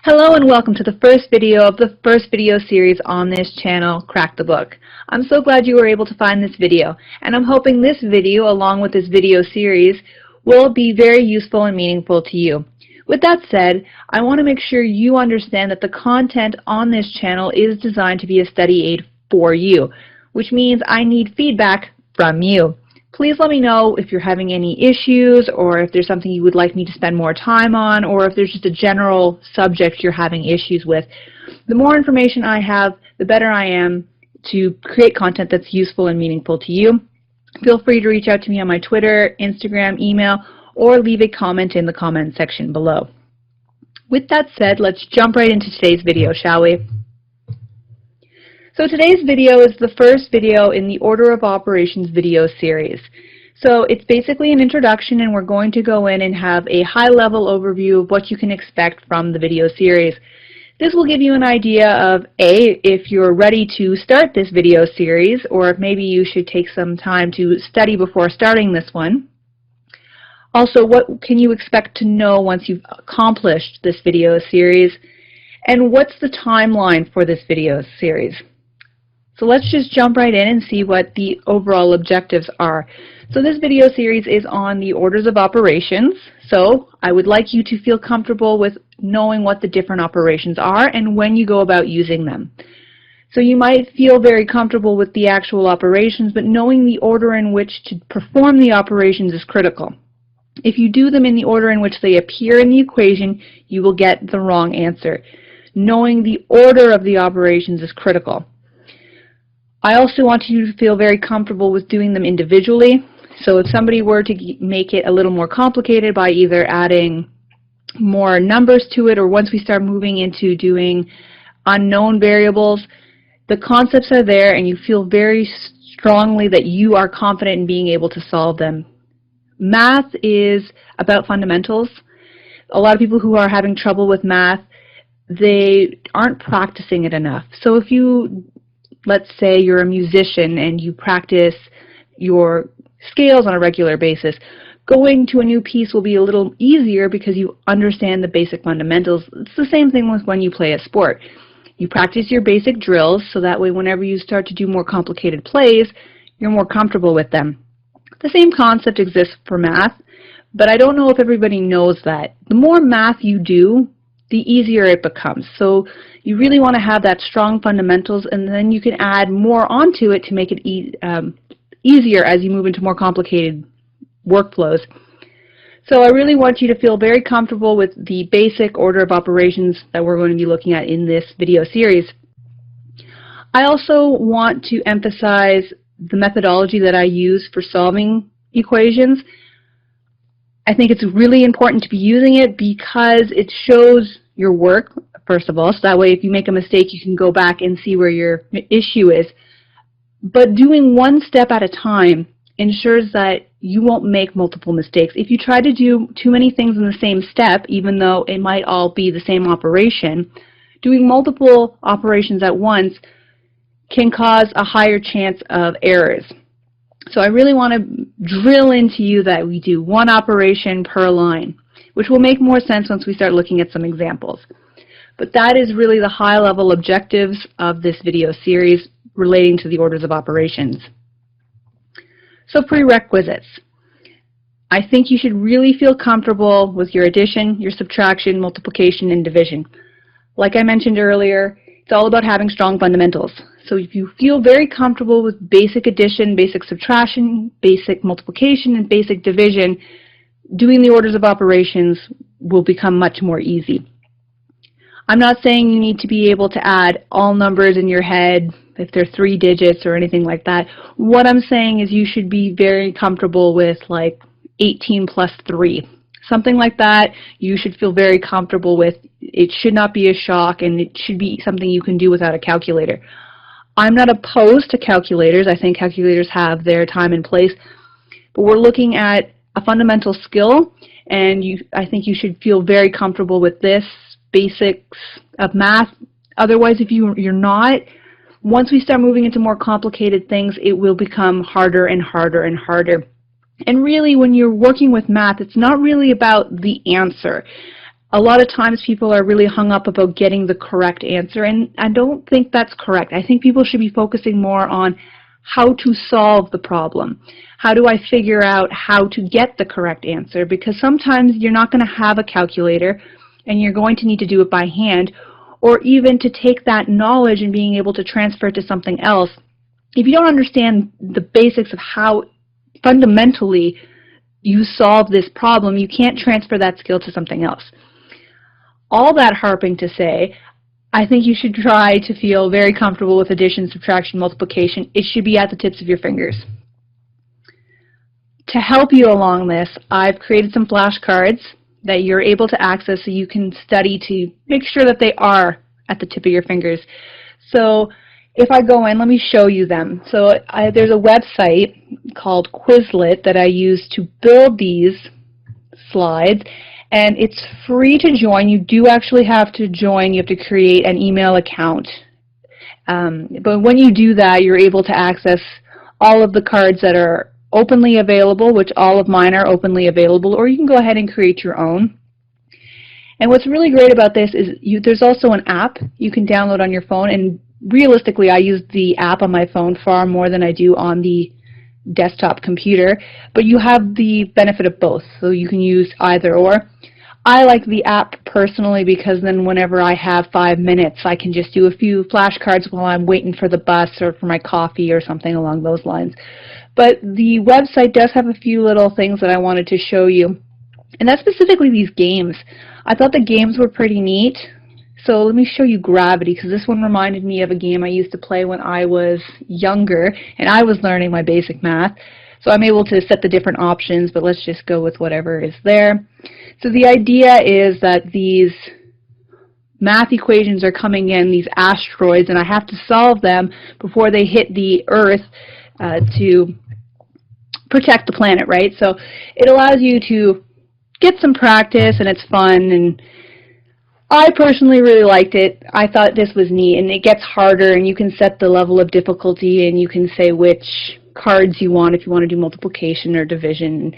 Hello and welcome to the first video of the first video series on this channel, Crack the Book. I'm so glad you were able to find this video, and I'm hoping this video, along with this video series, will be very useful and meaningful to you. With that said, I want to make sure you understand that the content on this channel is designed to be a study aid for you, which means I need feedback from you. Please let me know if you're having any issues, or if there's something you would like me to spend more time on, or if there's just a general subject you're having issues with. The more information I have, the better I am to create content that's useful and meaningful to you. Feel free to reach out to me on my Twitter, Instagram, email, or leave a comment in the comment section below. With that said, let's jump right into today's video, shall we? So today's video is the first video in the Order of Operations video series. So it's basically an introduction, and we're going to go in and have a high-level overview of what you can expect from the video series. This will give you an idea of if you're ready to start this video series, or if maybe you should take some time to study before starting this one. Also, what can you expect to know once you've accomplished this video series, and what's the timeline for this video series? So let's just jump right in and see what the overall objectives are. So this video series is on the orders of operations. So I would like you to feel comfortable with knowing what the different operations are and when you go about using them. So you might feel very comfortable with the actual operations, but knowing the order in which to perform the operations is critical. If you do them in the order in which they appear in the equation, you will get the wrong answer. Knowing the order of the operations is critical. I also want you to feel very comfortable with doing them individually. So if somebody were to make it a little more complicated by either adding more numbers to it, or once we start moving into doing unknown variables, the concepts are there and you feel very strongly that you are confident in being able to solve them. Math is about fundamentals. A lot of people who are having trouble with math, they aren't practicing it enough. So if you, let's say you're a musician and you practice your scales on a regular basis, going to a new piece will be a little easier because you understand the basic fundamentals. It's the same thing with when you play a sport. You practice your basic drills so that way whenever you start to do more complicated plays, you're more comfortable with them. The same concept exists for math, but I don't know if everybody knows that. The more math you do, the easier it becomes. So you really want to have that strong fundamentals, and then you can add more onto it to make it easier as you move into more complicated workflows. So I really want you to feel very comfortable with the basic order of operations that we're going to be looking at in this video series. I also want to emphasize the methodology that I use for solving equations. I think it's really important to be using it because it shows your work, first of all, so that way if you make a mistake you can go back and see where your issue is. But doing one step at a time ensures that you won't make multiple mistakes. If you try to do too many things in the same step, even though it might all be the same operation, doing multiple operations at once can cause a higher chance of errors. So I really want to drill into you that we do one operation per line, which will make more sense once we start looking at some examples. But that is really the high-level objectives of this video series relating to the orders of operations. So prerequisites. I think you should really feel comfortable with your addition, your subtraction, multiplication, and division. Like I mentioned earlier, it's all about having strong fundamentals. So if you feel very comfortable with basic addition, basic subtraction, basic multiplication, and basic division, doing the orders of operations will become much more easy. I'm not saying you need to be able to add all numbers in your head if they're 3 digits or anything like that. What I'm saying is you should be very comfortable with like 18 plus 3. Something like that you should feel very comfortable with. It should not be a shock, and it should be something you can do without a calculator. I'm not opposed to calculators. I think calculators have their time and place, but we're looking at a fundamental skill, and I think you should feel very comfortable with this basics of math. Otherwise, if you're not, once we start moving into more complicated things, it will become harder and harder and harder. And really, when you're working with math, it's not really about the answer. a lot of times people are really hung up about getting the correct answer, and I don't think that's correct. I think people should be focusing more on how to solve the problem. How do I figure out how to get the correct answer? Because sometimes you're not going to have a calculator and you're going to need to do it by hand, or even to take that knowledge and being able to transfer it to something else. If you don't understand the basics of how fundamentally you solve this problem, you can't transfer that skill to something else. All that harping to say, I think you should try to feel very comfortable with addition, subtraction, multiplication. It should be at the tips of your fingers. To help you along this, I've created some flashcards that you're able to access so you can study to make sure that they are at the tip of your fingers. So if I go in, let me show you them. So there's a website called Quizlet that I use to build these slides, and it's free to join. You do actually have to join. You have to create an email account. But when you do that, you're able to access all of the cards that are openly available, which all of mine are openly available, or you can go ahead and create your own. And what's really great about this is there's also an app you can download on your phone, and realistically I use the app on my phone far more than I do on the desktop computer, but you have the benefit of both, so you can use either or. I like the app personally because then whenever I have 5 minutes I can just do a few flashcards while I'm waiting for the bus or for my coffee or something along those lines. But the website does have a few little things that I wanted to show you, and that's specifically these games. I thought the games were pretty neat. So let me show you Gravity, because this one reminded me of a game I used to play when I was younger and I was learning my basic math. So I'm able to set the different options, but let's just go with whatever is there. So the idea is that these math equations are coming in, these asteroids, and I have to solve them before they hit the Earth to protect the planet, right? So it allows you to get some practice, and it's fun, and I personally really liked it. I thought this was neat, and it gets harder, and you can set the level of difficulty, and you can say which cards you want if you want to do multiplication or division.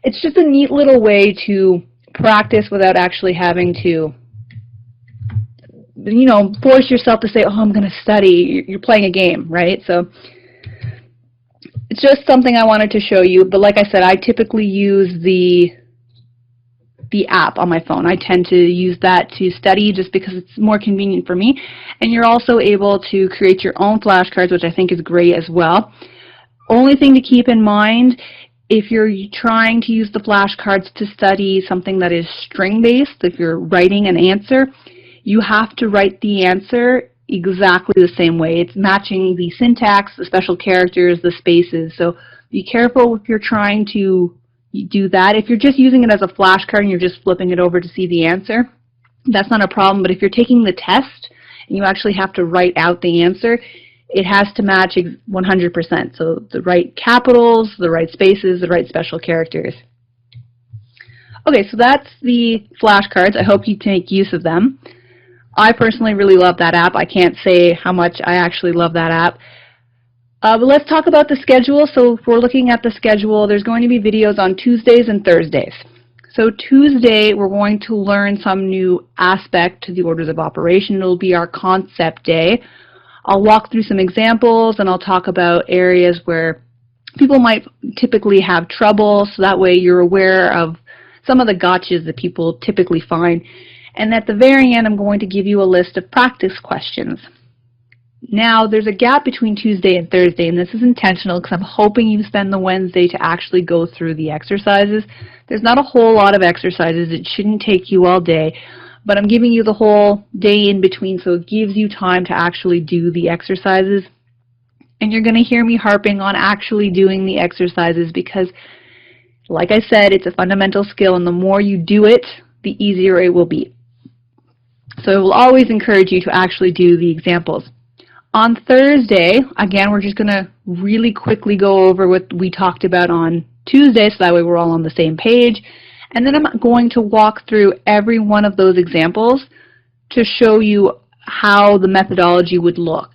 It's just a neat little way to practice without actually having to, you know, force yourself to say, oh, I'm going to study. You're playing a game, right? So it's just something I wanted to show you, but like I said, I typically use the app on my phone. I tend to use that to study just because it's more convenient for me. And you're also able to create your own flashcards, which I think is great as well. Only thing to keep in mind, if you're trying to use the flashcards to study something that is string-based, if you're writing an answer, you have to write the answer exactly the same way. It's matching the syntax, the special characters, the spaces. So be careful if you're trying to do that. If you're just using it as a flashcard and you're just flipping it over to see the answer, that's not a problem. But if you're taking the test and you actually have to write out the answer, it has to match 100%. So the right capitals, the right spaces, the right special characters. Okay, so that's the flashcards. I hope you take use of them. I personally really love that app. I can't say how much I actually love that app. But let's talk about the schedule. So if we're looking at the schedule, there's going to be videos on Tuesdays and Thursdays. So Tuesday, we're going to learn some new aspect to the orders of operation. It'll be our concept day. I'll walk through some examples, and I'll talk about areas where people might typically have trouble, so that way you're aware of some of the gotchas that people typically find. And at the very end, I'm going to give you a list of practice questions. Now, there's a gap between Tuesday and Thursday, and this is intentional because I'm hoping you spend the Wednesday to actually go through the exercises. There's not a whole lot of exercises. It shouldn't take you all day, but I'm giving you the whole day in between, so it gives you time to actually do the exercises. And you're going to hear me harping on actually doing the exercises because, like I said, it's a fundamental skill, and the more you do it, the easier it will be. So I will always encourage you to actually do the examples. On Thursday, again, we're just going to really quickly go over what we talked about on Tuesday, so that way we're all on the same page. And then I'm going to walk through every one of those examples to show you how the methodology would look.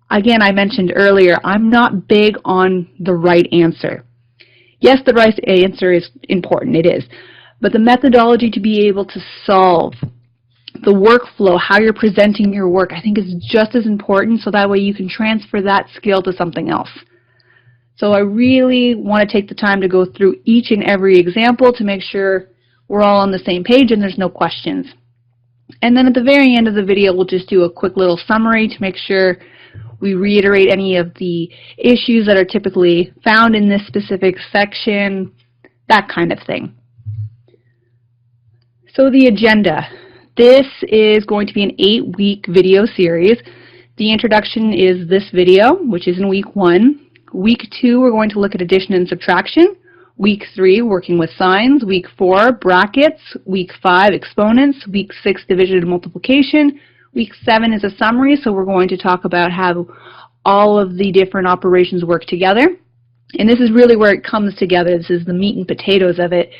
Again, I mentioned earlier, I'm not big on the right answer. Yes, the right answer is important, it is. but the methodology to be able to solve, the workflow, how you're presenting your work, I think is just as important, so that way you can transfer that skill to something else. So I really want to take the time to go through each and every example to make sure we're all on the same page and there's no questions. And then at the very end of the video, we'll just do a quick little summary to make sure we reiterate any of the issues that are typically found in this specific section, that kind of thing. So the agenda. This is going to be an 8-week video series. The introduction is this video, which is in week 1. Week 2, we're going to look at addition and subtraction. Week 3, working with signs. Week 4, brackets. Week 5, exponents. Week 6, division and multiplication. Week 7 is a summary, so we're going to talk about how all of the different operations work together. And this is really where it comes together. This is the meat and potatoes of it.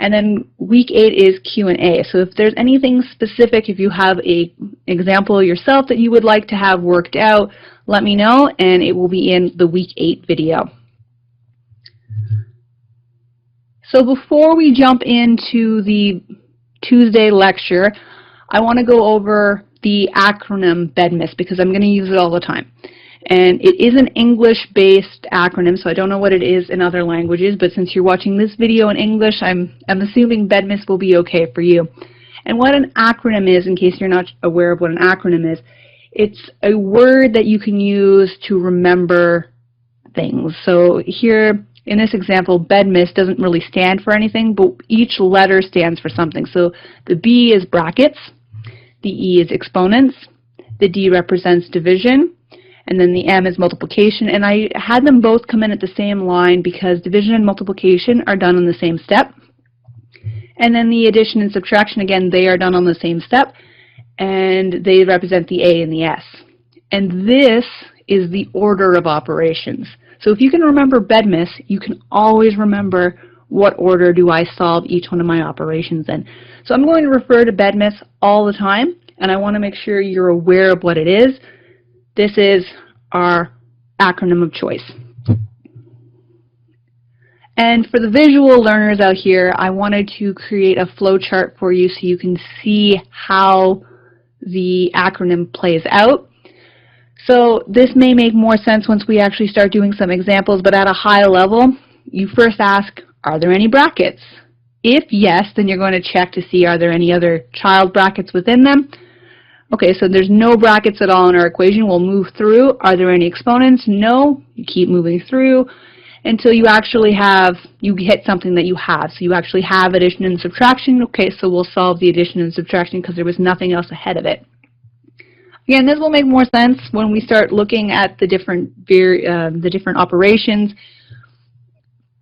And then week 8 is Q&A. So if there's anything specific, if you have an example yourself that you would like to have worked out, let me know, and it will be in the week 8 video. So before we jump into the Tuesday lecture, I want to go over the acronym Bedmiss because I'm going to use it all the time. And it is an English-based acronym, so I don't know what it is in other languages, but since you're watching this video in English, I'm assuming Bedmiss will be okay for you. And what an acronym is, in case you're not aware of what an acronym is, it's a word that you can use to remember things. So here, in this example, Bedmiss doesn't really stand for anything, but each letter stands for something. So the B is brackets, the E is exponents, the D represents division, and then the M is multiplication. And I had them both come in at the same line because division and multiplication are done on the same step. And then the addition and subtraction, again, they are done on the same step, and they represent the A and the S. And this is the order of operations. So if you can remember Bedmiss, you can always remember what order do I solve each one of my operations in. So I'm going to refer to Bedmiss all the time, and I want to make sure you're aware of what it is. This is our acronym of choice. And for the visual learners out here, I wanted to create a flow chart for you so you can see how the acronym plays out. So this may make more sense once we actually start doing some examples, but at a high level, you first ask, are there any brackets? If yes, then you're going to check to see are there any other child brackets within them. Okay, so there's no brackets at all in our equation. We'll move through. Are there any exponents? No. You keep moving through until you actually you hit something that you have. So you actually have addition and subtraction. Okay, so we'll solve the addition and subtraction because there was nothing else ahead of it. Again, this will make more sense when we start looking at the different operations.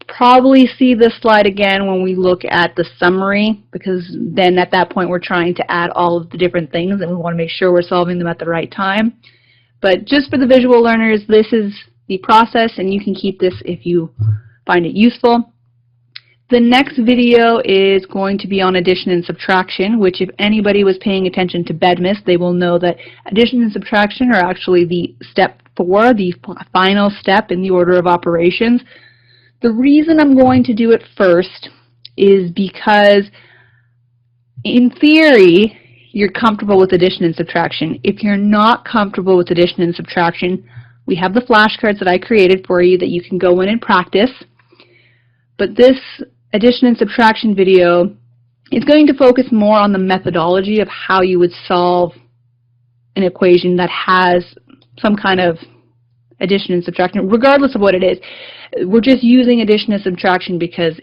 Probably see this slide again when we look at the summary, because then at that point we're trying to add all of the different things and we want to make sure we're solving them at the right time. But just for the visual learners, this is the process, and you can keep this if you find it useful. The next video is going to be on addition and subtraction, which if anybody was paying attention to Bedmiss, they will know that addition and subtraction are actually the step 4, the final step in the order of operations. The reason I'm going to do it first is because in theory, you're comfortable with addition and subtraction. If you're not comfortable with addition and subtraction, we have the flashcards that I created for you that you can go in and practice. But this addition and subtraction video is going to focus more on the methodology of how you would solve an equation that has some kind of addition and subtraction, regardless of what it is. We're just using addition and subtraction because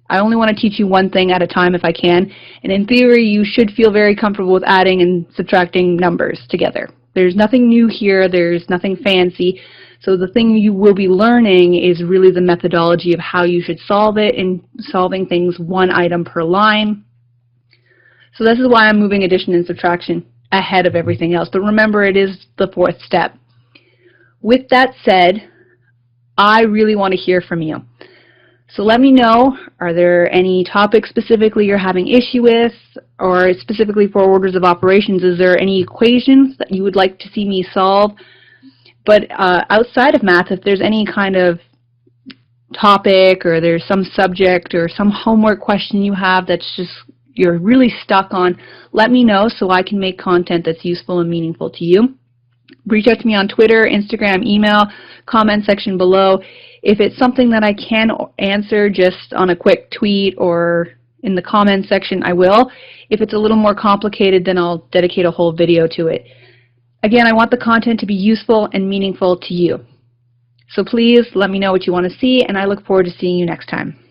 I only want to teach you one thing at a time if I can, and in theory you should feel very comfortable with adding and subtracting numbers together. There's nothing new here, there's nothing fancy, so the thing you will be learning is really the methodology of how you should solve it, and solving things one item per line. So this is why I'm moving addition and subtraction ahead of everything else, but remember it is the 4th step. With that said, I really want to hear from you. So let me know, are there any topics specifically you're having issue with, or specifically for orders of operations, is there any equations that you would like to see me solve? But outside of math, if there's any kind of topic, or there's some subject or some homework question you have that's just you're really stuck on, let me know so I can make content that's useful and meaningful to you. Reach out to me on Twitter, Instagram, email, comment section below. If it's something that I can answer just on a quick tweet or in the comment section, I will. If it's a little more complicated, then I'll dedicate a whole video to it. Again, I want the content to be useful and meaningful to you. So please let me know what you want to see, and I look forward to seeing you next time.